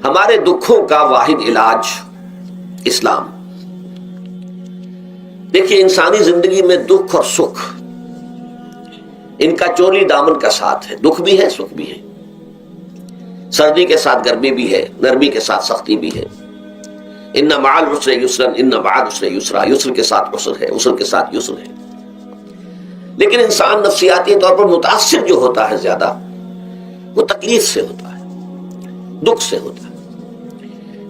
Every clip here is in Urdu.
ہمارے دکھوں کا واحد علاج اسلام۔ دیکھیے انسانی زندگی میں دکھ اور سکھ ان کا چولی دامن کا ساتھ ہے، دکھ بھی ہے سکھ بھی ہے، سردی کے ساتھ گرمی بھی ہے، نرمی کے ساتھ سختی بھی ہے۔ ان مع العسر یسرا ان بعد العسر یسرا، یسر کے ساتھ عسر ہے، عسر کے ساتھ یسر ہے۔ لیکن انسان نفسیاتی طور پر متاثر جو ہوتا ہے زیادہ، وہ تکلیف سے ہوتا ہے، دکھ سے ہوتا ہے۔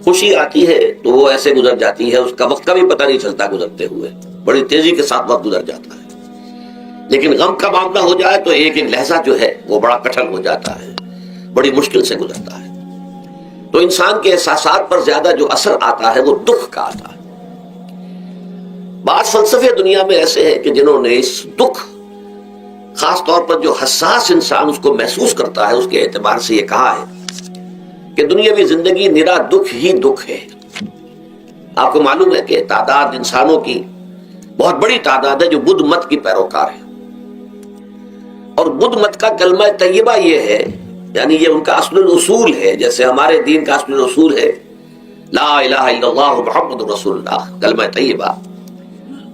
خوشی آتی ہے تو وہ ایسے گزر جاتی ہے، اس کا وقت کا بھی پتہ نہیں چلتا، گزرتے ہوئے بڑی تیزی کے ساتھ وقت گزر جاتا ہے۔ لیکن غم کا معاملہ ہو جائے تو ایک ایک لحظہ جو ہے وہ بڑا کٹھن ہو جاتا ہے، بڑی مشکل سے گزرتا ہے۔ تو انسان کے احساسات پر زیادہ جو اثر آتا ہے وہ دکھ کا آتا ہے۔ بعض فلسفے دنیا میں ایسے ہیں کہ جنہوں نے اس دکھ، خاص طور پر جو حساس انسان اس کو محسوس کرتا ہے، اس کے اعتبار سے یہ کہا ہے کہ دنیاوی زندگی نرا دکھ ہی دکھ ہے۔ آپ کو معلوم ہے کہ تعداد انسانوں کی بہت بڑی تعداد ہے جو بدھ مت کی پیروکار ہے، اور بدھ مت کا کلمہ طیبہ یہ ہے، یعنی یہ ان کا اصل الاصول ہے، جیسے ہمارے دین کا اصل الاصول ہے لا الہ الا اللہ محمد رسول اللہ، کلمہ طیبہ۔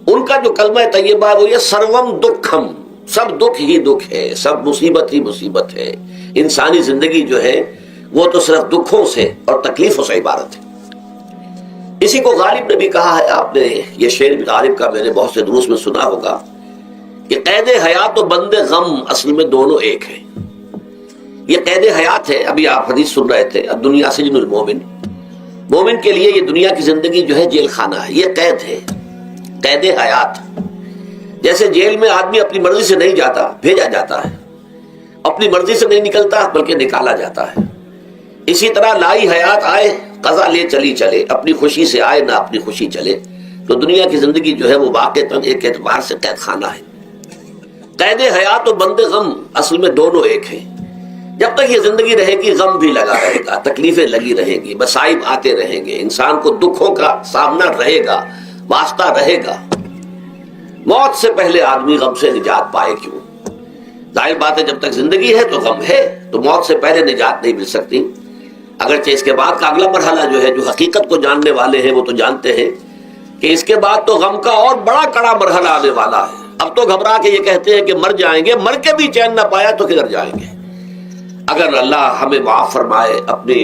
ان کا جو کلمہ طیبہ ہے وہ یہ سروم دکھم، سب دکھ ہی دکھ ہے، سب مصیبت ہی مصیبت ہے۔ انسانی زندگی جو ہے وہ تو صرف دکھوں سے اور تکلیفوں سے عبارت ہے۔ اسی کو غالب نے بھی کہا ہے، آپ نے یہ شعر بھی غالب کا میں نے بہت سے دروس میں سنا ہوگا کہ قید حیات و بند غم اصل میں دونوں ایک ہیں۔ یہ قید حیات ہے، ابھی آپ حدیث سن رہے تھے الدنیا سجن المومن، مومن کے لیے یہ دنیا کی زندگی جو ہے جیل خانہ ہے، یہ قید ہے، قید حیات۔ جیسے جیل میں آدمی اپنی مرضی سے نہیں جاتا، بھیجا جاتا ہے، اپنی مرضی سے نہیں نکلتا بلکہ نکالا جاتا ہے۔ اسی طرح لائی حیات آئے قضا لے چلی چلے، اپنی خوشی سے آئے نہ اپنی خوشی چلے۔ تو دنیا کی زندگی جو ہے وہ واقعتاً ایک اعتبار سے قید خانہ ہے۔ قید حیات و بند غم اصل میں دونوں ایک ہیں۔ جب تک یہ زندگی رہے گی غم بھی لگا رہے گا، تکلیفیں لگی رہیں گی، مصائب آتے رہیں گے، انسان کو دکھوں کا سامنا رہے گا، واسطہ رہے گا۔ موت سے پہلے آدمی غم سے نجات پائے کیوں؟ ظاہر بات ہے جب تک زندگی ہے تو غم ہے، تو موت سے پہلے نجات نہیں مل سکتی۔ اگرچہ اس کے بعد کا اگلا مرحلہ جو ہے، جو حقیقت کو جاننے والے ہیں وہ تو جانتے ہیں کہ اس کے بعد تو غم کا اور بڑا کڑا مرحلہ آنے والا ہے۔ اب تو گھبرا کے یہ کہتے ہیں کہ مر جائیں گے، مر کے بھی چین نہ پایا تو کدھر جائیں گے؟ اگر اللہ ہمیں معاف فرمائے، اپنی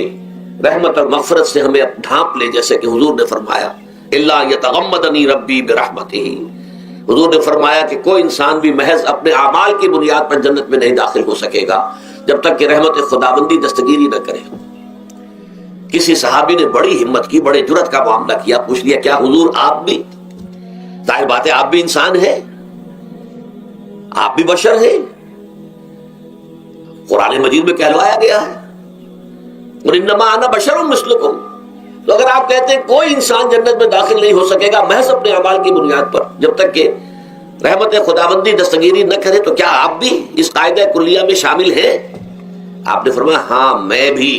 رحمت اور مغفرت سے ہمیں ڈھانپ لے، جیسے کہ حضور نے فرمایا الا یتغمدنی ربی برحمتہ، حضور نے فرمایا کہ کوئی انسان بھی محض اپنے اعمال کی بنیاد پر جنت میں نہیں داخل ہو سکے گا جب تک کہ رحمت خداوندی دستگیری نہ کرے۔ کسی صحابی نے بڑی ہمت کی، بڑے جرأت کا معاملہ کیا، پوچھ لیا کیا حضور آپ بھی؟ ظاہر بات ہے آپ بھی انسان ہیں، آپ بھی بشر ہیں، قرآن مجید میں کہلوایا گیا ہے وَإِنَّمَا أَنَا بَشَرٌ مِثْلُكُمْ۔ تو اگر آپ کہتے ہیں کوئی انسان جنت میں داخل نہیں ہو سکے گا محض اپنے اعمال کی بنیاد پر جب تک کہ رحمت خداوندی دستگیری نہ کرے، تو کیا آپ بھی اس قاعدہ کلیہ میں شامل ہیں؟ آپ نے فرمایا ہاں میں بھی،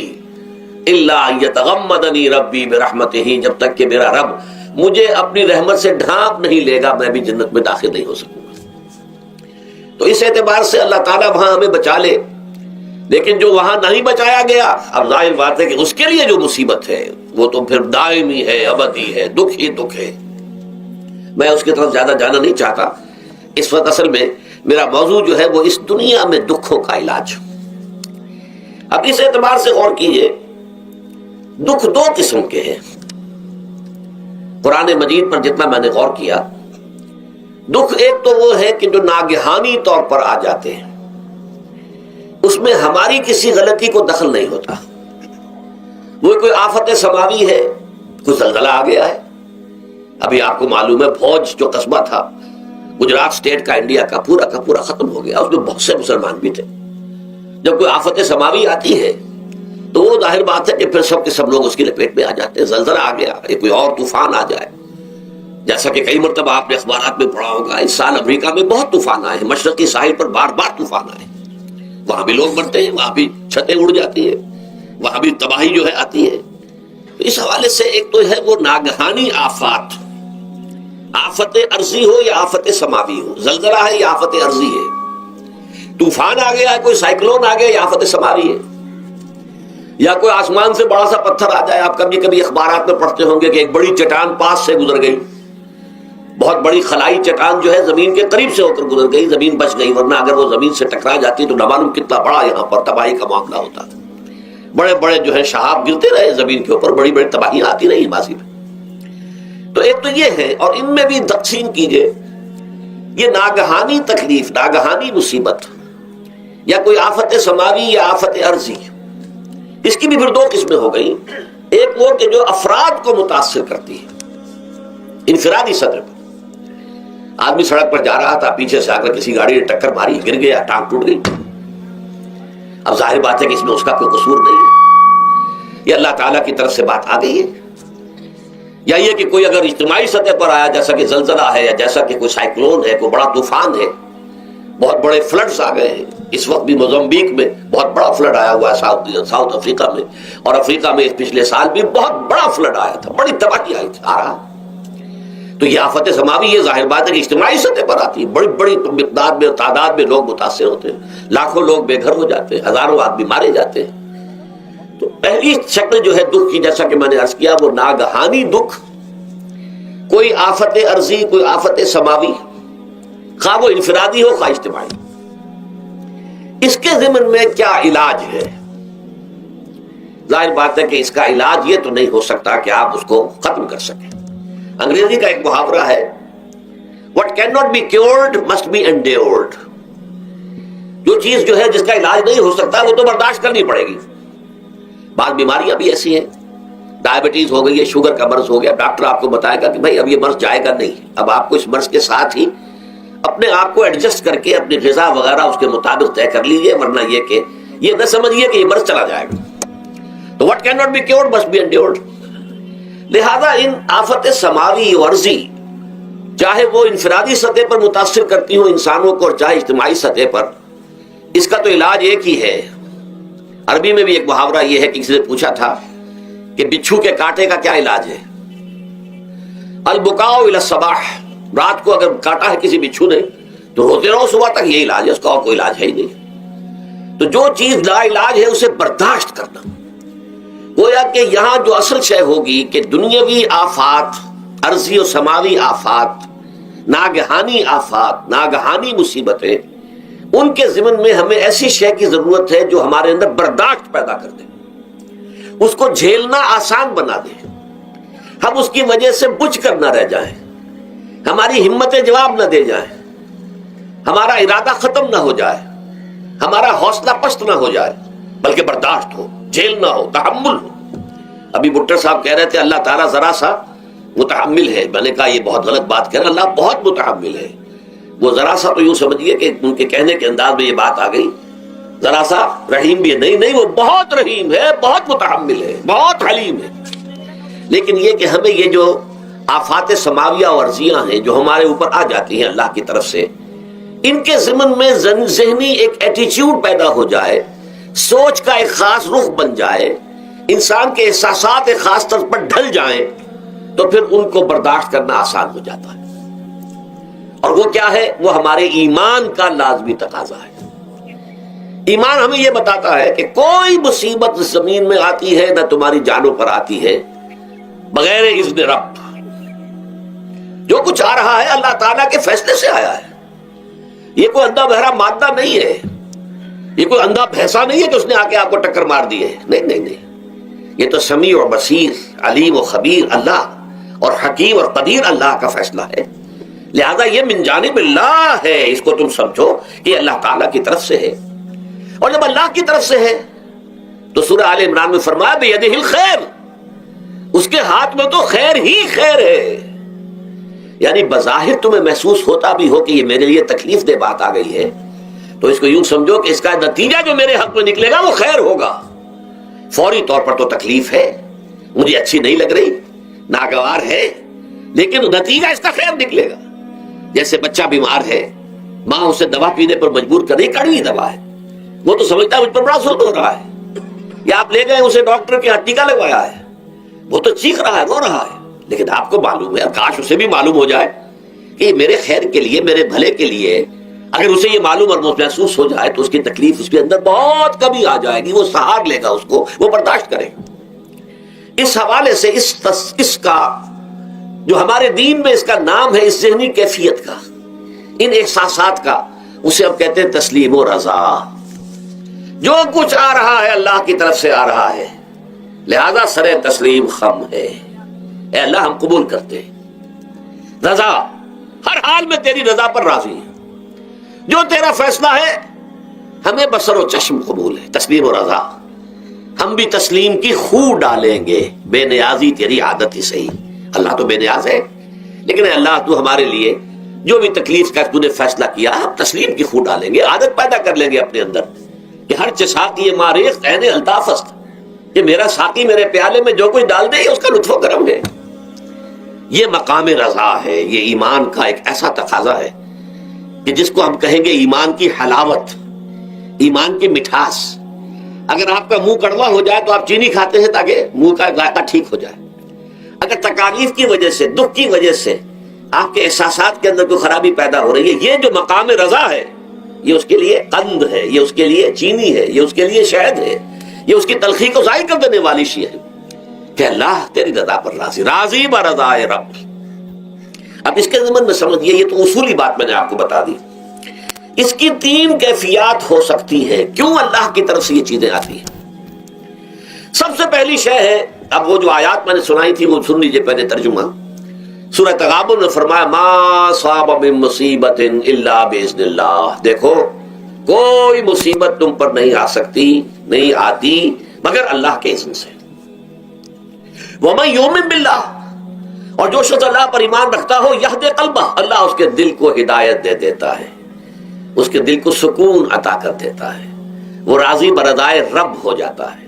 الا یتغمدنی ربی برحمتہ، جب تک کہ میرا رب مجھے اپنی رحمت سے ڈھانپ نہیں لے گا میں بھی جنت میں داخل نہیں ہو سکوں گا۔ تو اس اعتبار سے اللہ تعالیٰ وہاں ہمیں بچا لے، لیکن جو وہاں نہیں بچایا گیا، اب ظاہر بات ہے کہ اس کے لیے جو مصیبت ہے وہ تو پھر دائمی ہے، ابدی ہے، دکھ ہی دکھ ہے۔ میں اس کی طرف زیادہ جانا نہیں چاہتا اس وقت، اصل میں میرا موضوع جو ہے وہ اس دنیا میں دکھوں کا علاج۔ اب اس اعتبار سے غور کیجئے، دکھ دو قسم کے ہیں۔ قرآن مجید پر جتنا میں نے غور کیا، دکھ ایک تو وہ ہے کہ جو ناگہانی طور پر آ جاتے ہیں، اس میں ہماری کسی غلطی کو دخل نہیں ہوتا۔ وہ کوئی آفت سماوی ہے، کوئی زلزلہ آ گیا ہے۔ ابھی آپ کو معلوم ہے بھوج جو قصبہ تھا گجرات اسٹیٹ کا، انڈیا کا پورا ختم ہو گیا، اس میں بہت سے مسلمان بھی تھے۔ جب کوئی آفت سماوی آتی ہے تو وہ ظاہر بات ہے کہ پھر سب کے سب لوگ اس کی لپیٹ میں آ جاتے ہیں۔ زلزلہ آ گیا، کوئی اور طوفان آ جائے، جیسا کہ کئی مرتبہ آپ نے اخبارات میں پڑھا ہوگا، اس سال امریکہ میں بہت طوفان آئے ہیں، مشرقی ساحل پر بار بار طوفان آئے، وہاں بھی لوگ مرتے ہیں، وہاں بھی چھتیں اڑ جاتی ہیں، وہاں بھی تباہی جو ہے آتی ہے۔ تو اس حوالے سے ایک تو ہے وہ ناگہانی آفات، آفت ارضی ہو یا آفت سماوی ہو، زلزلہ ہے یا آفت ارضی ہے، طوفان آ گیا ہے، کوئی سائیکلون آ گیا یا آفت سماوی ہے۔ یا کوئی آسمان سے بڑا سا پتھر آ جائے. آپ کبھی کبھی اخبارات میں پڑھتے ہوں گے کہ ایک بڑی چٹان پاس سے گزر گئی, بہت بڑی خلائی چٹان جو ہے زمین کے قریب سے ہو کر گزر گئی, زمین بچ گئی, ورنہ اگر وہ زمین سے ٹکرا جاتی تو نہ معلوم کتنا بڑا یہاں پر تباہی کا معاملہ ہوتا تھا. بڑے بڑے جو ہے شہاب گرتے رہے زمین کے اوپر, بڑی بڑی تباہیاں آتی رہی ماضی میں. تو ایک تو یہ ہے, اور ان میں بھی تقسیم کیجئے یہ ناگہانی تکلیف, ناگہانی مصیبت, یا کوئی آفت سماوی یا آفت ارضی, اس کی بھی پھر دو قسمیں ہو گئی. ایک وہ کہ جو افراد کو متاثر کرتی ہے انفرادی سطح پر. آدمی سڑک پر جا رہا تھا, پیچھے سے آ کر کسی گاڑی نے ٹکر ماری, گر گیا, ٹانگ ٹوٹ گئی. اب ظاہر بات ہے کہ اس میں اس کا کوئی قصور نہیں ہے, یہ اللہ تعالیٰ کی طرف سے بات آ گئی ہے. یا یہ کہ کوئی اگر اجتماعی سطح پر آیا, جیسا کہ زلزلہ ہے, یا جیسا کہ کوئی سائیکلون ہے, کوئی بڑا طوفان ہے, بہت بڑے فلڈز آ گئے ہیں. اس وقت بھی موزمبیق میں بہت بڑا فلڈ آیا ہوا ہے, ساؤتھ افریقہ میں, اور افریقہ میں پچھلے سال بھی بہت بڑا فلڈ آیا تھا, بڑی تباہی آئی تھی, آ رہا. تو یہ آفت سماوی یہ ظاہر بات ہے کہ اجتماعی سطح پر آتی ہے, بڑی بڑی مقدار میں, تعداد میں لوگ متاثر ہوتے ہیں, لاکھوں لوگ بے گھر ہو جاتے ہیں, ہزاروں آدمی مارے جاتے ہیں. تو پہلی شکل جو ہے دکھ کی, جیسا کہ میں نے عرض کیا, وہ ناگہانی دکھ, کوئی آفت ارضی, کوئی آفت سماوی, خواہ وہ انفرادی ہو خواہ اجتماعی. اس کے ضمن میں کیا علاج ہے؟ ظاہر بات ہے کہ اس کا علاج یہ تو نہیں ہو سکتا کہ آپ اس کو ختم کر سکیں. انگریزی کا ایک محاورہ ہے, what cannot be cured must be endured. جو چیز جو ہے جس کا علاج نہیں ہو سکتا وہ تو برداشت کرنی پڑے گی. بعض بیماریاں بھی ایسی ہیں, ڈائبٹیز ہو گئی ہے, شوگر کا مرض ہو گیا, ڈاکٹر آپ کو بتائے گا کہ بھائی اب یہ مرض جائے گا نہیں, اب آپ کو اس مرض کے ساتھ ہی اپنے آپ کو ایڈجسٹ کر کے اپنی غذا وغیرہ اس کے مطابق طے کر لیجیے, ورنہ یہ کہ یہ نہ سمجھیے کہ یہ مرض چلا جائے گا. تو what cannot be cured must be endured. لہذا ان آفت سماوی و ارضی, چاہے وہ انفرادی سطح پر متاثر کرتی ہوں انسانوں کو, اور چاہے اجتماعی سطح پر, اس کا تو علاج ایک ہی ہے. عربی میں بھی ایک محاورہ یہ ہے کہ کسی نے پوچھا تھا کہ بچھو کے کاٹے کا کیا علاج ہے؟ البکاء الی الصباح, رات کو اگر کاٹا ہے کسی بچھو نے تو روتے رہو صبح تک, یہ علاج ہے, اس کا اور کوئی علاج ہے ہی نہیں. تو جو چیز لا علاج ہے اسے برداشت کرنا. گویا کہ یہاں جو اصل شے ہوگی کہ دنیاوی آفات, ارضی و سماوی آفات, ناگہانی آفات, ناگہانی مصیبتیں, ان کے ضمن میں ہمیں ایسی شے کی ضرورت ہے جو ہمارے اندر برداشت پیدا کر دے, اس کو جھیلنا آسان بنا دے, ہم اس کی وجہ سے بجھ کر نہ رہ جائیں, ہماری ہمتیں جواب نہ دے جائیں, ہمارا ارادہ ختم نہ ہو جائے, ہمارا حوصلہ پست نہ ہو جائے, بلکہ برداشت ہو, جھیلنا ہو, تحمل ہو. ابھی بٹر صاحب کہہ رہے تھے اللہ تعالیٰ ذرا سا متحمل ہے. میں نے کہا یہ بہت غلط بات کہہ رہے, اللہ بہت متحمل ہے. وہ ذرا سا تو یوں سمجھیے کہ ان کے کہنے کے انداز میں یہ بات آ گئی, ذرا سا رحیم بھی ہے. نہیں, وہ بہت رحیم ہے, بہت متحمل ہے, بہت حلیم ہے. لیکن یہ کہ ہمیں یہ جو آفات سماویہ اور ارضیاں ہیں جو ہمارے اوپر آ جاتی ہیں اللہ کی طرف سے, ان کے ضمن میں ذہنی ایک ایٹیچیوڈ پیدا ہو جائے, سوچ کا ایک خاص رخ بن جائے, انسان کے احساسات ایک خاص طرز پر ڈھل جائیں, تو پھر ان کو برداشت کرنا آسان ہو جاتا ہے. اور وہ کیا ہے؟ وہ ہمارے ایمان کا لازمی تقاضا ہے. ایمان ہمیں یہ بتاتا ہے کہ کوئی مصیبت زمین میں آتی ہے نہ تمہاری جانوں پر آتی ہے بغیر اذن رب. جو کچھ آ رہا ہے اللہ تعالیٰ کے فیصلے سے آیا ہے. یہ کوئی اندھا بہرا مادہ نہیں ہے, یہ کوئی اندھا بھینسا نہیں ہے کہ اس نے آ کے آپ کو ٹکر مار دی ہے. نہیں, یہ تو سمیع اور بصیر, علیم و خبیر اللہ, اور حکیم اور قدیر اللہ کا فیصلہ ہے. لہذا یہ من جانب اللہ ہے, اس کو تم سمجھو کہ اللہ تعالیٰ کی طرف سے ہے. اور جب اللہ کی طرف سے ہے تو سورہ آل عمران میں فرمایا بیدہ الخیر, اس کے ہاتھ میں تو خیر ہی خیر ہے. یعنی بظاہر تمہیں محسوس ہوتا بھی ہو کہ یہ میرے لیے تکلیف دہ بات آ گئی ہے, تو اس کو یوں سمجھو کہ اس کا نتیجہ جو میرے حق میں نکلے گا وہ خیر ہوگا. فوری طور پر تو تکلیف ہے, مجھے اچھی نہیں لگ رہی, ناگوار ہے, لیکن نتیجہ اس کا خیر نکلے گا. جیسے بچہ بیمار ہے, ماں اسے دوا پینے پر مجبور کر رہی, کڑوی دوا ہے, وہ تو سمجھتا ہے مجھ پر بڑا ظلم ہو رہا ہے. یا آپ لے گئے اسے ڈاکٹر کے یہاں ٹیکا لگوایا ہے, وہ تو چیخ رہا ہے, رو رہا ہے, لیکن آپ کو معلوم ہے, کاش اسے بھی معلوم ہو جائے کہ یہ میرے خیر کے لیے, میرے بھلے کے لیے, اگر اسے یہ معلوم اور محسوس ہو جائے تو اس کی تکلیف اس کے اندر بہت کمی آ جائے گی، وہ سہار لے گا، اس کو وہ برداشت کرے۔ اس حوالے سے اس کا جو ہمارے دین میں اس کا نام ہے، اس ذہنی کیفیت کا، ان احساسات کا، اسے ہم کہتے ہیں تسلیم و رضا۔ جو کچھ آ رہا ہے اللہ کی طرف سے آ رہا ہے، لہذا سر تسلیم خم ہے، اے اللہ ہم قبول کرتے ہیں، رضا، ہر حال میں تیری رضا پر راضی ہے، جو تیرا فیصلہ ہے ہمیں بصر و چشم قبول ہے، تسلیم و رضا۔ ہم بھی تسلیم کی خو ڈالیں گے، بے نیازی تیری عادت ہی صحیح، اللہ تو بے نیاز ہے، لیکن اے اللہ تو ہمارے لیے جو بھی تکلیف کا تو نے فیصلہ کیا، ہم تسلیم کی خو ڈالیں گے، عادت پیدا کر لیں گے اپنے اندر کہ ہر ساقی ماریخ عین الطاف است، کہ میرا ساقی میرے پیالے میں جو کچھ ڈال دے اس کا لطف و کرم ہے۔ یہ مقام رضا ہے، یہ ایمان کا ایک ایسا تقاضا ہے کہ جس کو ہم کہیں گے ایمان کی حلاوت، ایمان کی مٹھاس۔ اگر آپ کا منہ کڑوا ہو جائے تو آپ چینی کھاتے ہیں تاکہ منہ کا ذائقہ ٹھیک ہو جائے۔ اگر تکالیف کی وجہ سے، دکھ کی وجہ سے آپ کے احساسات کے اندر کوئی خرابی پیدا ہو رہی ہے، یہ جو مقام رضا ہے، یہ اس کے لیے قند ہے، یہ اس کے لیے چینی ہے، یہ اس کے لیے شہد ہے، یہ اس کی تلخی کو ظاہر کر دینے والی شیء ہے کہ اللہ تیری رضا پر راضی، راضی برضائے رب۔ اب اس کے ضمن میں سمجھیے، یہ تو اصولی بات میں نے آپ کو بتا دی، اس کی تین کیفیات ہو سکتی ہے، کیوں اللہ کی طرف سے یہ چیزیں آتی ہیں۔ سب سے پہلی شے ہے، اب وہ جو آیات میں نے سنائی تھی وہ سن لیجیے پہلے ترجمہ۔ سورہ تغابن میں فرمایا ما صاب من مصیبت الا باذن اللہ، دیکھو کوئی مصیبت تم پر نہیں آ سکتی، نہیں آتی مگر اللہ کے اذن سے۔ ومن یؤمن باللہ، اور جو شخص اللہ پر ایمان رکھتا ہو، یہد قلبہ، اللہ اس کے دل کو ہدایت دے دیتا ہے، اس کے دل کو سکون عطا کر دیتا ہے، وہ راضی برضائے رب ہو جاتا ہے،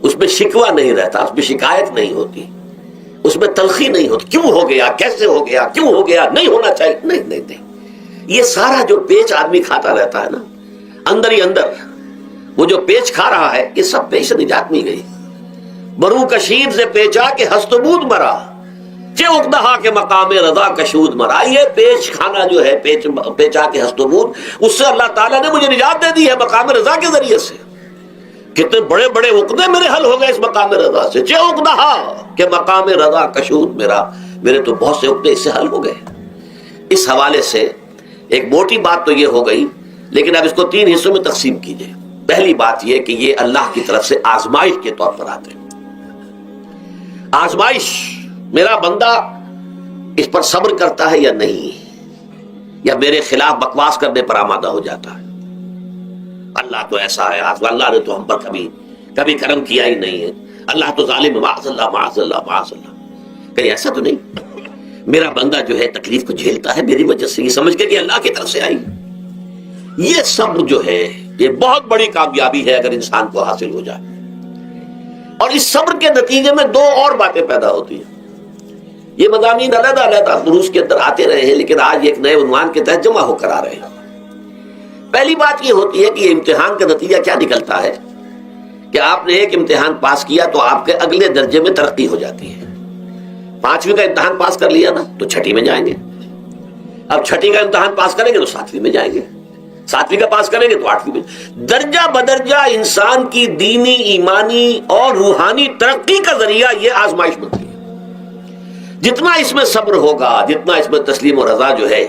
اس میں شکوہ نہیں رہتا، اس میں شکایت نہیں ہوتی، اس میں تلخی نہیں ہوتی، کیوں ہو گیا، کیسے ہو گیا، کیوں ہو گیا، نہیں ہونا چاہیے، نہیں۔ یہ سارا جو پیچ آدمی کھاتا رہتا ہے نا، اندر ہی اندر وہ جو پیچ کھا رہا ہے، یہ سب پیچ سے نجات نہیں گئی۔ برو کشید سے پیچا کہ ہستبود مرا، چے اقدہا کے مقام رضا کشود مرا۔ یہ پیچ کھانا جو ہے، پیچا کے ہستبود، اس سے اللہ تعالیٰ نے مجھے نجات دے دی ہے مقام رضا کے ذریعے سے۔ کتنے بڑے بڑے عقدے میرے حل ہو گئے اس مقام رضا سے، چے اقدہا کہ مقام رضا کشود میرا، میرے تو بہت سے عقدے اس سے حل ہو گئے۔ اس حوالے سے ایک موٹی بات تو یہ ہو گئی، لیکن اب اس کو تین حصوں میں تقسیم کیجئے۔ پہلی بات یہ کہ یہ اللہ کی طرف سے آزمائش کے طور پر آتے ہیں۔ آزمائش، میرا بندہ اس پر صبر کرتا ہے یا نہیں، یا میرے خلاف بکواس کرنے پر آمادہ ہو جاتا ہے۔ اللہ تو ایسا ہے، اللہ نے تو ہم پر کبھی کرم کیا ہی نہیں ہے، اللہ تو ظالم ہے، معاذ اللہ معاذ اللہ معاذ اللہ۔ کہیں ایسا تو نہیں، میرا بندہ جو ہے تکلیف کو جھیلتا ہے میری وجہ سے، یہ سمجھ کے کہ اللہ کی طرف سے آئی۔ یہ صبر جو ہے یہ بہت بڑی کامیابی ہے اگر انسان کو حاصل ہو جائے، اور اس صبر کے نتیجے میں دو اور باتیں پیدا ہوتی ہیں۔ یہ مضامین علیحدہ علیحدہ دروس کے اندر آتے رہے ہیں، لیکن آج ایک نئے عنوان کے تحت جمع ہو کر آ رہے ہیں۔ پہلی بات یہ ہوتی ہے کہ یہ امتحان کا نتیجہ کیا نکلتا ہے کہ آپ نے ایک امتحان پاس کیا تو آپ کے اگلے درجے میں ترقی ہو جاتی ہے۔ 5ویں کا امتحان پاس کر لیا نا تو 6ٹھی میں جائیں گے، اب 6ٹھی کا امتحان پاس کریں گے تو 7ویں میں جائیں گے، 7ویں کا پاس کریں گے تو 8ویں میں۔ درجہ بدرجہ انسان کی دینی، ایمانی اور روحانی ترقی کا ذریعہ یہ آزمائش بنتی ہے۔ جتنا اس میں صبر ہوگا، جتنا اس میں تسلیم و رضا جو ہے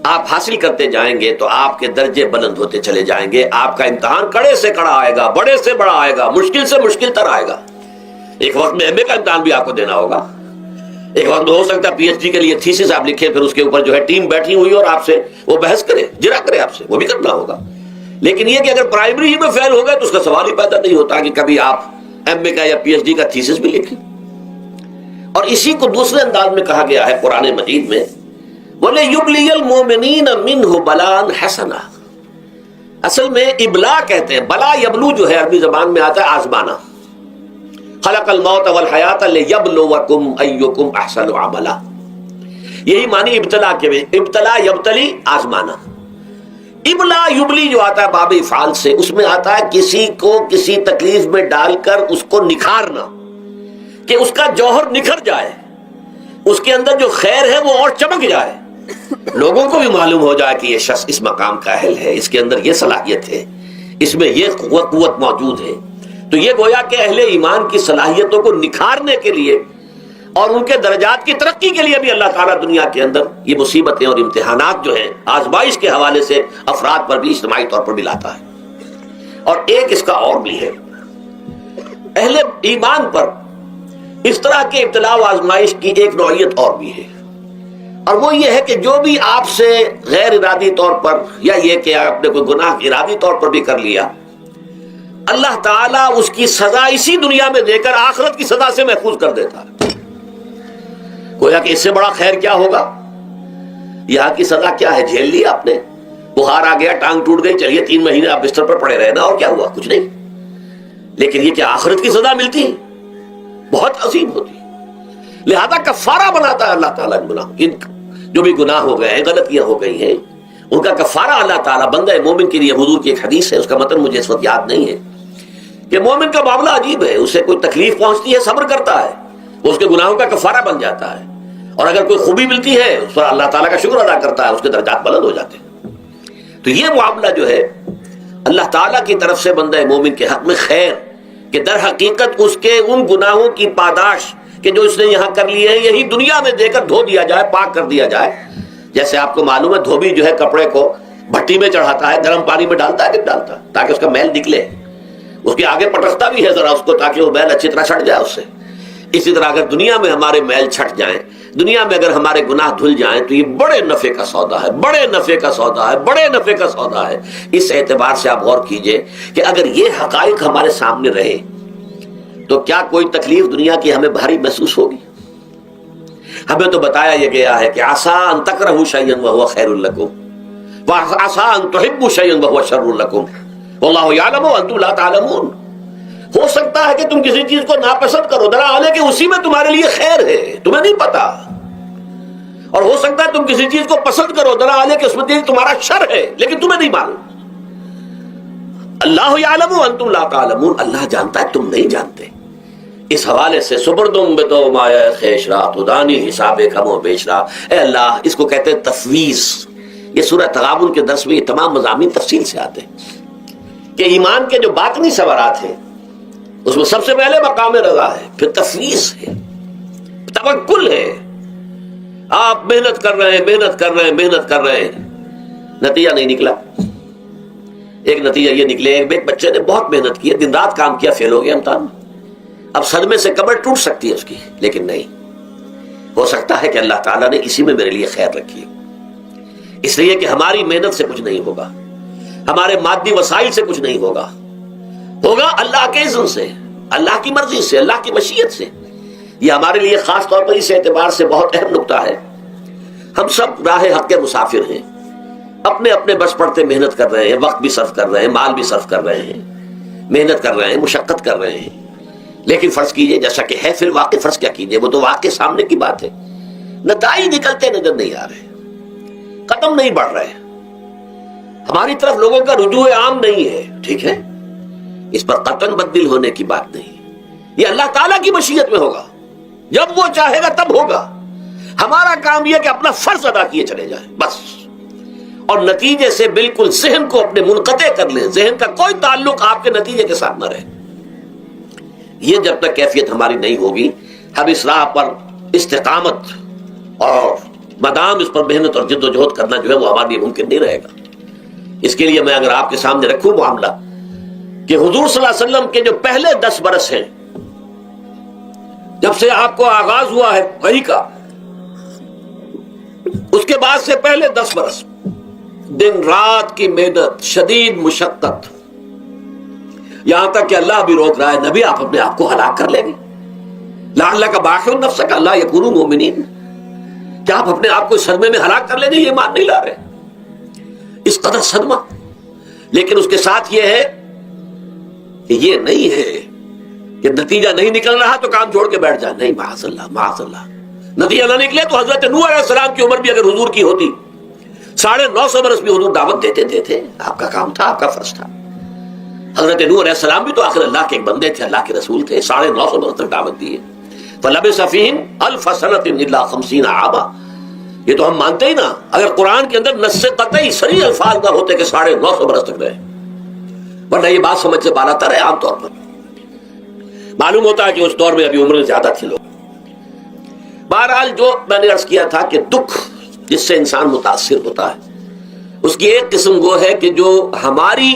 آپ حاصل کرتے جائیں گے تو آپ کے درجے بلند ہوتے چلے جائیں گے۔ آپ کا امتحان کڑے سے کڑا آئے گا، بڑے سے بڑا آئے گا، مشکل سے مشکل تر آئے گا۔ ایک وقت میں MA کا امتحان بھی آپ کو دینا ہوگا، ایک وقت میں ہو سکتا ہے PhD کے لیے تھیسس آپ لکھیں، پھر اس کے اوپر جو ہے ٹیم بیٹھی ہوئی اور آپ سے وہ بحث کرے، جرا کرے آپ سے، وہ بھی کرنا ہوگا۔ لیکن یہ کہ اگر پرائمری ہی میں فیل ہو گئے تو اس کا سوال ہی پیدا نہیں ہوتا کہ کبھی آپ MA کا یا PhD کا تھیسس بھی لکھیں۔ اور اسی کو دوسرے انداز میں کہا گیا ہے قرآن مجید میں، بولے یبلی المؤمنین منہ بلاء حسنا۔ اصل میں ابلا کہتے ہیں، بلا یبلو جو ہے عربی زبان میں آتا ہے آزمانا۔ خلق الموت والحیات لیبلوکم ایکم احسن عملا، یہی معنی ابتلا کے میں، ابتلا یبتلی آزمانا۔ ابلا یبلی جو آتا ہے باب افعال سے، اس میں آتا ہے کسی کو کسی تکلیف میں ڈال کر اس کو نکھارنا، کہ اس کا جوہر نکھر جائے، اس کے اندر جو خیر ہے وہ اور چمک جائے، لوگوں کو بھی معلوم ہو جائے کہ یہ شخص اس مقام کا اہل ہے، اس کے اندر یہ صلاحیت ہے، اس میں یہ قوت موجود ہے، تو یہ گویا کہ اہل ایمان کی صلاحیتوں کو نکھارنے کے لیے اور ان کے درجات کی ترقی کے لیے بھی اللہ تعالیٰ دنیا کے اندر یہ مصیبتیں اور امتحانات جو ہیں آزمائش کے حوالے سے افراد پر بھی اجتماعی طور پر بھی لاتا ہے۔ اور ایک اس کا اور بھی ہے، اہل ایمان پر اس طرح کے ابتلاء و آزمائش کی ایک نوعیت اور بھی ہے، اور وہ یہ ہے کہ جو بھی آپ سے غیر ارادی طور پر یا یہ کہ آپ نے کوئی گناہ ارادی طور پر بھی کر لیا، اللہ تعالیٰ اس کی سزا اسی دنیا میں دے کر آخرت کی سزا سے محفوظ کر دیتا ہے۔ گویا کہ اس سے بڑا خیر کیا ہوگا؟ یہاں کی سزا کیا ہے؟ جھیل لی آپ نے، بخار آ گیا، ٹانگ ٹوٹ گئی، چلیے 3 مہینے آپ بستر پر پڑے رہے نا، اور کیا ہوا؟ کچھ نہیں۔ لیکن یہ کہ آخرت کی سزا ملتی بہت عظیم ہوتی، لہذا کفارہ بناتا ہے اللہ تعالیٰ ان گناہوں، ان جو بھی گناہ ہو گئے ہیں، غلطیاں ہو گئی ہیں، ان کا کفارہ اللہ تعالیٰ بندہ مومن کے لیے، حضور کی ایک حدیث ہے، اس کا متن مجھے اس وقت یاد نہیں ہے، کہ مومن کا معاملہ عجیب ہے، اسے کوئی تکلیف پہنچتی ہے صبر کرتا ہے، وہ اس کے گناہوں کا کفارہ بن جاتا ہے، اور اگر کوئی خوبی ملتی ہے اس پر اللہ تعالیٰ کا شکر ادا کرتا ہے، اس کے درجات بلند ہو جاتے ہیں۔ تو یہ معاملہ جو ہے اللہ تعالیٰ کی طرف سے بندہ مومن کے حق میں خیر، کہ در حقیقت اس کے ان گناہوں کی پاداش کہ جو اس نے یہاں کر لیے ہیں یہی دنیا میں دے کر دھو دیا جائے، پاک کر دیا جائے۔ جیسے آپ کو معلوم ہے دھوبی جو ہے کپڑے کو بھٹی میں چڑھاتا ہے، گرم پانی میں ڈالتا ہے کہ ڈالتا ہے تاکہ اس کا میل نکلے، اس کے آگے پٹکتا بھی ہے ذرا اس کو تاکہ وہ میل اچھی طرح چھٹ جائے اس سے۔ اسی طرح اگر دنیا میں ہمارے میل چھٹ جائیں، دنیا میں اگر ہمارے گناہ دھل جائیں تو یہ بڑے نفع کا سودا ہے، بڑے نفع کا سودا ہے، بڑے نفع کا سودا ہے۔ اس اعتبار سے آپ غور کیجئے کہ اگر یہ حقائق ہمارے سامنے رہے تو کیا کوئی تکلیف دنیا کی ہمیں بھاری محسوس ہوگی؟ ہمیں تو بتایا یہ گیا ہے کہ عسیٰ ان تکرہوا شیئا وہو خیر لکم وعسیٰ ان تحبوا شیئا وہو شر لکم واللہ یعلم وانتم لا تعلمون۔ ہو سکتا ہے کہ تم کسی چیز کو ناپسند کرو، دراصل کہ اسی میں تمہارے لیے خیر ہے، تمہیں نہیں پتا، اور ہو سکتا ہے تم کسی چیز کو پسند کرو، دراصل کہ اس میں تمہارا شر ہے لیکن تمہیں نہیں معلوم۔ اللہ یعلم وانتم لا تعلمون، اللہ جانتا ہے تم نہیں جانتے۔ اس حوالے سے سپردم بدو مایا خیشرا تدانی حساب کم و بیشرا، اے اللہ، اس کو کہتے ہیں تفویض۔ یہ سورہ تغابن کے درس میں یہ تمام مضامین تفصیل سے آتے ہیں کہ ایمان کے جو باطنی ثمرات ہیں اس میں سب سے پہلے مقام رضا ہے، پھر تفویض ہے، توکل ہے۔ آپ محنت کر رہے ہیں، محنت کر رہے ہیں، محنت کر رہے ہیں، نتیجہ نہیں نکلا۔ ایک نتیجہ یہ نکلے، ایک بچے نے بہت محنت کی، دن رات کام کیا، فیل ہو گیا امتحان میں، اب صدمے سے کمر ٹوٹ سکتی ہے اس کی، لیکن نہیں، ہو سکتا ہے کہ اللہ تعالیٰ نے اسی میں میرے لیے خیر رکھی ہے، اس لیے کہ ہماری محنت سے کچھ نہیں ہوگا، ہمارے مادی وسائل سے کچھ نہیں ہوگا، ہوگا اللہ کے اذن سے، اللہ کی مرضی سے، اللہ کی مشیت سے۔ یہ ہمارے لیے خاص طور پر اس اعتبار سے بہت اہم نقطہ ہے، ہم سب راہ حق کے مسافر ہیں، اپنے اپنے بس پڑتے محنت کر رہے ہیں، وقت بھی صرف کر رہے ہیں، مال بھی صرف کر رہے ہیں، محنت کر رہے ہیں، مشقت کر رہے ہیں، لیکن فرض کیجئے جیسا کہ ہے فی الواقع، فرض کیا کیجئے، وہ تو واقع سامنے کی بات ہے، نتائج نکلتے نظر نہیں آ رہے، قدم نہیں بڑھ رہے، ہماری طرف لوگوں کا رجوع عام نہیں ہے، ٹھیک ہے، اس پر قطعاً بدل ہونے کی بات نہیں، یہ اللہ تعالیٰ کی مشیت میں ہوگا، جب وہ چاہے گا تب ہوگا، ہمارا کام یہ کہ اپنا فرض ادا کیے چلے جائیں بس، اور نتیجے سے بالکل ذہن کو اپنے منقطع کر لیں، ذہن کا کوئی تعلق آپ کے نتیجے کے ساتھ نہ رہے۔ یہ جب تک کیفیت ہماری نہیں ہوگی، ہم اس راہ پر استقامت اور مدام اس پر محنت اور جد و جہد کرنا جو ہے وہ ہمارے لیے ممکن نہیں رہے گا۔ اس کے لیے میں اگر آپ کے سامنے رکھوں معاملہ کہ حضور صلی اللہ علیہ وسلم کے جو پہلے 10 برس ہیں، جب سے آپ کو آغاز ہوا ہے وحی کا، اس کے بعد سے پہلے 10 برس دن رات کی محنت، شدید مشقت، یہاں تک کہ اللہ بھی روک رہا ہے، نبی آپ اپنے آپ کو ہلاک کر لیں گے، لعلک باخع نفسک الا یکونوا مؤمنین، کیا آپ اپنے آپ کو اس صدمے میں ہلاک کر لیں گے؟ یہ ایمان نہیں لا رہے، اس قدر صدمہ۔ لیکن اس کے ساتھ یہ ہے کہ یہ نہیں ہے کہ نتیجہ نہیں نکل رہا تو کام چھوڑ کے بیٹھ جائے، نہیں، معاذ اللہ، معاذ اللہ، نتیجہ نہ نکلے تو حضرت نوح علیہ السلام کی عمر بھی اگر حضور کی ہوتی 950 برس بھی حضور دعوت دیتے تھے، آپ کا کام تھا، آپ کا فرض تھا۔ حضرت نوح علیہ السلام بھی تو آخر اللہ کے ایک بندے تھے، اللہ کے رسول تھے، 950 برس تک دعوت دی ہے۔ فَلَبِثَ فِيهِمْ أَلْفَ سَنَةٍ إِلَّا 50 عَامًا، یہ تو ہم مانتے ہی نا. اگر قرآن کے اندر نص قطعی صریح الفاظ نہ ہوتے کہ 950 برس تک رہے, ورنہ یہ بات سمجھ سے بالا تر ہے. عام طور پر معلوم ہوتا ہے کہ اس دور میں ابھی عمر زیادہ تھی لوگ. بہرحال جو میں نے عرض کیا تھا کہ دکھ جس سے انسان متاثر ہوتا ہے اس کی ایک قسم وہ ہے کہ جو ہمارے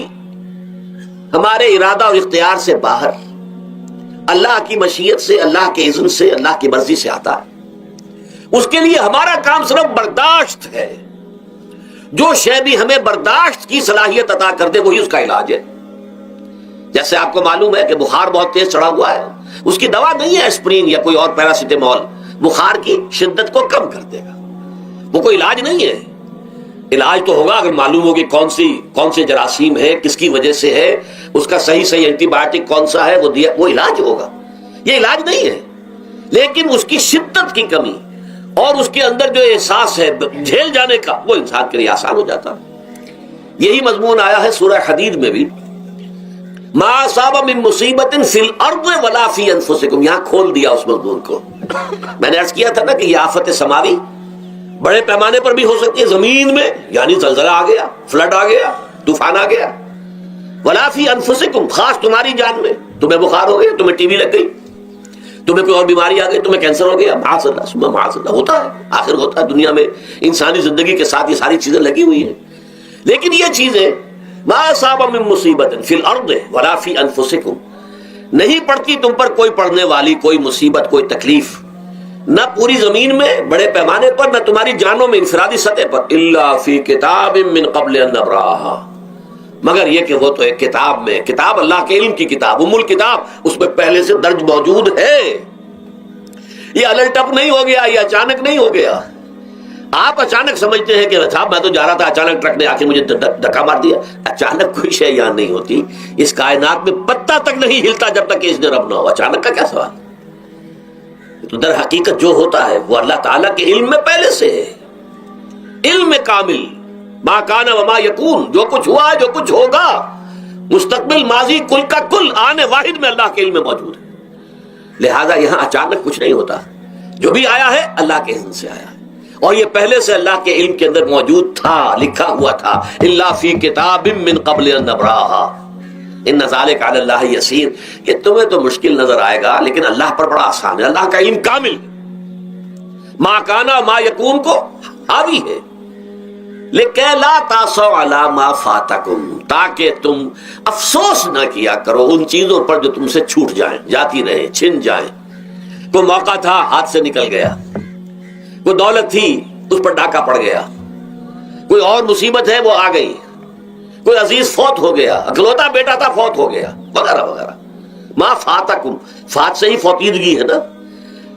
ارادہ اور اختیار سے باہر اللہ کی مشیت سے, اللہ کے اذن سے, اللہ کی مرضی سے آتا ہے. اس کے لیے ہمارا کام صرف برداشت ہے. جو شے بھی ہمیں برداشت کی صلاحیت عطا کر دے وہی اس کا علاج ہے. جیسے آپ کو معلوم ہے کہ بخار بہت تیز چڑھا ہوا ہے, اس کی دوا نہیں ہے اسپرین یا کوئی اور پیراسیٹامول, بخار کی شدت کو کم کر دے گا, وہ کوئی علاج نہیں ہے. علاج تو ہوگا اگر معلوم ہو کہ کون سے جراثیم ہے, کس کی وجہ سے ہے, اس کا صحیح اینٹی بایوٹک کون سا ہے, وہ علاج ہوگا. یہ علاج نہیں ہے. لیکن اس کی شدت کی کمی اور اس کے اندر جو احساس ہے جھیل جانے کا, وہ انسان کے لیے آسان ہو جاتا. یہی مضمون آیا ہے سورہ حدید میں بھی, ما اصاب من مصیبت فی الارض ولا فی انفسکم. یہاں کھول دیا اس مضمون کو. میں نے عرض کیا تھا نا کہ یہ آفت سماوی بڑے پیمانے پر بھی ہو سکتی ہے زمین میں, یعنی زلزلہ آ گیا, فلڈ آ گیا, طوفان آ گیا. ولا فی انفسکم, خاص تمہاری جان میں. تمہیں بخار ہو گیا, تمہیں ٹی وی لگ گئی, تمہیں کوئی اور بیماری آ گئی, تمہیں کینسر ہو گیا, معاذ اللہ ہوتا ہے, آخر ہوتا ہے. دنیا میں انسانی زندگی کے ساتھ یہ ساری چیزیں لگی ہوئی ہیں. لیکن یہ چیزیں ما اصاب من مصیبت فی الارض ولا فی انفسکم, نہیں پڑتی تم پر کوئی پڑنے والی کوئی مصیبت, کوئی تکلیف, نہ پوری زمین میں بڑے پیمانے پر, نہ تمہاری جانوں میں انفرادی سطح پر, الا فی کتاب من قبل ان نبراها, مگر یہ کہ وہ تو ایک کتاب میں, کتاب اللہ کے علم کی کتاب, ام الکتاب, اس میں پہلے سے درج موجود ہے. یہ الٹ اپ نہیں ہو گیا, یہ اچانک نہیں ہو گیا. آپ اچانک سمجھتے ہیں کہ صاحب میں تو جا رہا تھا, اچانک ٹرک نے آ کے مجھے دھکا مار دیا. اچانک کوئی شے یہاں نہیں ہوتی. اس کائنات میں پتہ تک نہیں ہلتا جب تک کہ اس نے رب نہ ہو. اچانک کا کیا سوال؟ تو در حقیقت جو ہوتا ہے وہ اللہ تعالیٰ کے علم میں پہلے سے ہے. علم کامل, ما کان وما یکون, جو کچھ ہوا ہے, جو کچھ ہوگا, مستقبل, ماضی, کل کا کل, آنے واحد میں اللہ کے علم میں موجود ہے. لہذا یہاں اچانک کچھ نہیں ہوتا. جو بھی آیا ہے اللہ کے اذن سے آیا ہے, اور یہ پہلے سے اللہ کے علم کے اندر موجود تھا, لکھا ہوا تھا. الا فی کتاب من قبل ان نبراها ان ذلک علی اللہ یسیر. یہ تمہیں تو مشکل نظر آئے گا لیکن اللہ پر بڑا آسان ہے. اللہ کا علم کامل, ما کانا ما یکون کو حاوی ہے. لکہ لا تاسوا علی ما فاتکم, تاکہ تم افسوس نہ کیا کرو ان چیزوں پر جو تم سے چھوٹ جائیں, جاتی رہیں, چھن جائیں. کوئی موقع تھا ہاتھ سے نکل گیا, کوئی دولت تھی اس پر ڈاکہ پڑ گیا, کوئی اور مصیبت ہے وہ آ گئی, کوئی عزیز فوت ہو گیا, اکلوتا بیٹا تھا فوت ہو گیا, وغیرہ وغیرہ. ما فاتکم, فات سے ہی فوتیدگی ہے نا.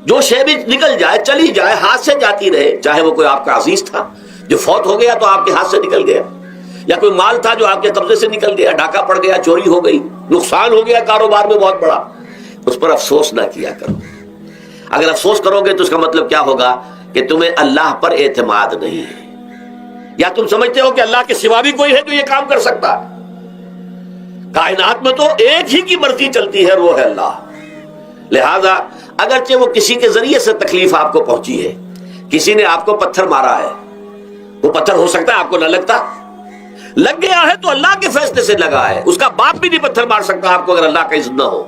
جو شے بھی نکل جائے, چلی جائے, ہاتھ سے جاتی رہے, چاہے وہ کوئی آپ کا عزیز تھا جو فوت ہو گیا تو آپ کے ہاتھ سے نکل گیا, یا کوئی مال تھا جو آپ کے قبضے سے نکل گیا, ڈاکہ پڑ گیا, چوری ہو گئی, نقصان ہو گیا کاروبار میں بہت بڑا, اس پر افسوس نہ کیا کرو. اگر افسوس کرو گے تو اس کا مطلب کیا ہوگا کہ تمہیں اللہ پر اعتماد نہیں ہے, یا تم سمجھتے ہو کہ اللہ کے سوا بھی کوئی ہے جو یہ کام کر سکتا. کائنات میں تو ایک ہی کی مرضی چلتی ہے, وہ ہے اللہ. لہذا اگرچہ وہ کسی کے ذریعے سے تکلیف آپ کو پہنچی ہے, کسی نے آپ کو پتھر مارا ہے, وہ پتھر ہو سکتا ہے آپ کو نہ لگتا, لگ گیا ہے تو اللہ کے فیصلے سے لگا ہے. اس کا باپ بھی نہیں پتھر مار سکتا آپ کو اگر اللہ کا اذن نہ ہو.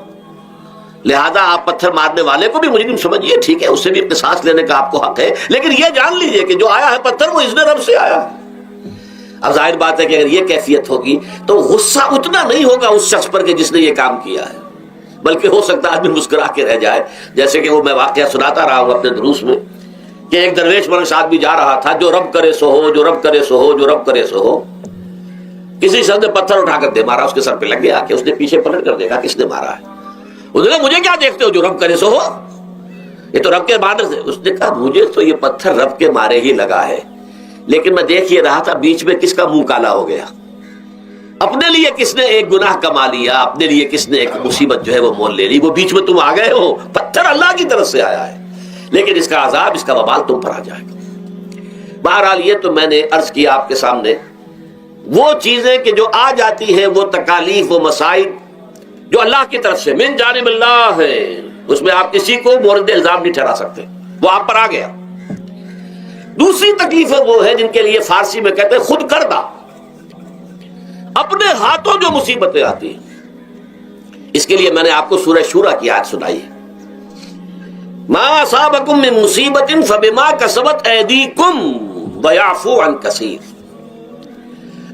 لہذا آپ پتھر مارنے والے کو بھی مجرم سمجھیے, ٹھیک ہے, اس سے بھی قصاص لینے کا آپ کو حق ہے, لیکن یہ جان لیجئے کہ جو آیا ہے پتھر وہ اذن رب سے آیا ہے. اب ظاہر بات ہے کہ اگر یہ کیفیت ہوگی تو غصہ اتنا نہیں ہوگا اس شخص پر کہ جس نے یہ کام کیا ہے, بلکہ ہو سکتا ہے آدمی مسکرا کے رہ جائے. جیسے کہ وہ میں واقعہ سناتا رہا ہوں اپنے دروس میں کہ ایک درویش مرش آدمی جا رہا تھا, جو رب کرے سو ہو, جو رب کرے سو ہو, جو رب کرے سو ہو. کسی شخص نے پتھر اٹھا کر دے مارا, اس کے سر پہ لگ گیا کہ اس نے پیچھے پلٹ کر دیکھا کس نے مارا ہے. اس نے کہا مجھے کیا دیکھتے ہو, جو رب کرے سو ہو, یہ تو رب کے مارے سے. اس نے کہا مجھے تو یہ پتھر رب کے مارے ہی لگا ہے, لیکن میں دیکھ یہ رہا تھا بیچ میں کس کا منہ کالا ہو گیا, اپنے لیے کس نے ایک گناہ کما لیا, اپنے لیے کس نے ایک مصیبت جو ہے وہ مول لے لی, وہ بیچ میں تم آ گئے ہو. پتھر اللہ کی طرف سے آیا ہے, لیکن اس کا عذاب, اس کا وبال تم پر آ جائے گا. بہرحال یہ تو میں نے عرض کیا آپ کے سامنے, وہ چیزیں کہ جو آ جاتی ہیں, وہ تکالیف, وہ مسائل جو اللہ کی طرف سے من جانب اللہ ہے, اس میں آپ کسی کو مورد الزام نہیں ٹھہرا سکتے, وہ آپ پر آ گیا. دوسری تکلیفیں وہ ہے جن کے لیے فارسی میں کہتے ہیں خود کردہ، اپنے ہاتھوں جو مصیبتیں آتی ہیں۔ اس کے لیے میں نے آپ کو سورہ شورى کی آیت سنائی ہے، ما اصابکم من مصیبت فبما کسبت ایدیکم ویعفو عن کثیر۔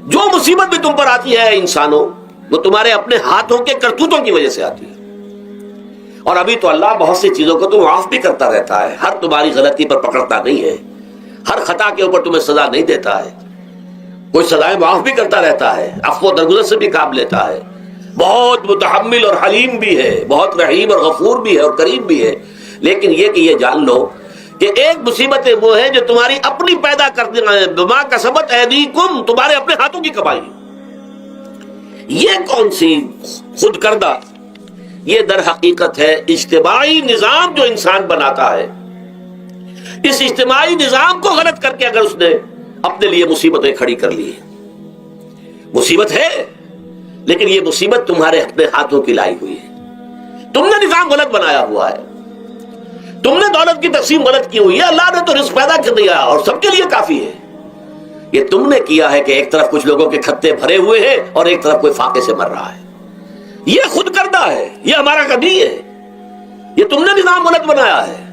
جو مصیبت بھی تم پر آتی ہے انسانوں، وہ تمہارے اپنے ہاتھوں کے کرتوتوں کی وجہ سے آتی ہے، اور ابھی تو اللہ بہت سی چیزوں کو تو معاف بھی کرتا رہتا ہے، ہر تمہاری غلطی پر پکڑتا نہیں ہے، ہر خطا کے اوپر تمہیں سزا نہیں دیتا ہے، کوئی سزائیں معاف بھی کرتا رہتا ہے، عفو و درگزر سے بھی کام لیتا ہے، بہت متحمل اور حلیم بھی ہے، بہت رحیم اور غفور بھی ہے اور کریم بھی ہے۔ لیکن یہ کہ یہ جان لو کہ ایک مصیبتیں وہ ہیں جو تمہاری اپنی پیدا کرتے ہیں، بما کسبت ایدیکم، تمہارے اپنے ہاتھوں کی کمائی۔ یہ کون سی خود کردہ؟ یہ در حقیقت ہے اجتماعی نظام جو انسان بناتا ہے، اس اجتماعی نظام کو غلط کر کے اگر اس نے اپنے لیے مصیبتیں کھڑی کر لی۔ مصیبت ہے لیکن یہ مصیبت تمہارے اپنے ہاتھوں کی لائی ہوئی ہے، تم نے نظام غلط بنایا ہوا ہے، تم نے دولت کی تقسیم غلط کی ہوئی ہے، اللہ نے تو رزق پیدا کر دیا اور سب کے لیے کافی ہے، یہ تم نے کیا ہے کہ ایک طرف کچھ لوگوں کے کھتے بھرے ہوئے ہیں اور ایک طرف کوئی فاقے سے مر رہا ہے، یہ خود کردہ ہے، یہ ہمارا کبھی ہے، یہ تم نے نظام غلط بنایا ہے،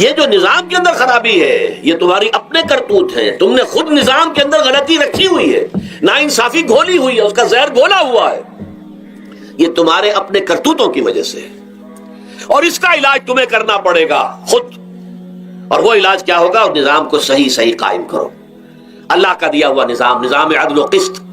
یہ جو نظام کے اندر خرابی ہے یہ تمہاری اپنے کرتوت ہے، تم نے خود نظام کے اندر غلطی رکھی ہوئی ہے، ناانصافی گھولی ہوئی ہے، اس کا زہر گھولا ہوا ہے، یہ تمہارے اپنے کرتوتوں کی وجہ سے، اور اس کا علاج تمہیں کرنا پڑے گا خود، اور وہ علاج کیا ہوگا؟ اور نظام کو صحیح قائم کرو، اللہ کا دیا ہوا نظام، نظام عدل و قسط،